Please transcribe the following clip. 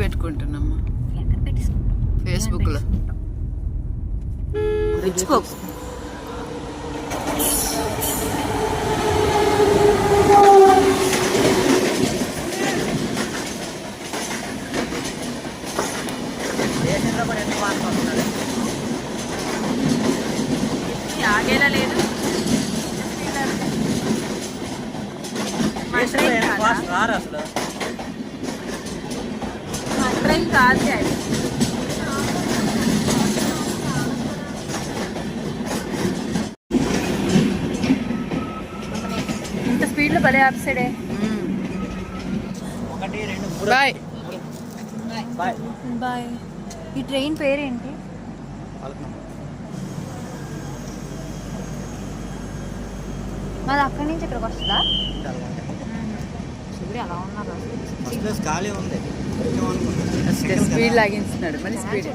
పెట్టుకుంటున్నామ్మా ఫేస్బుక్లో. రుచుకోకు. ఆగేలా లేదు. ట్రైన్ కాదు డాడీ. ఇంత స్పీడ్లో భలే ఆపిసాడే. Bye bye. ఈ ట్రైన్ పేరేంటి? మాది అక్కడి నుంచి ఇక్కడికి వస్తుందా? అలా ఉన్నారు. ఖాళీ ఉంది. స్పీడ్ లాగించున్నాడు. మళ్ళీ స్పీడ్.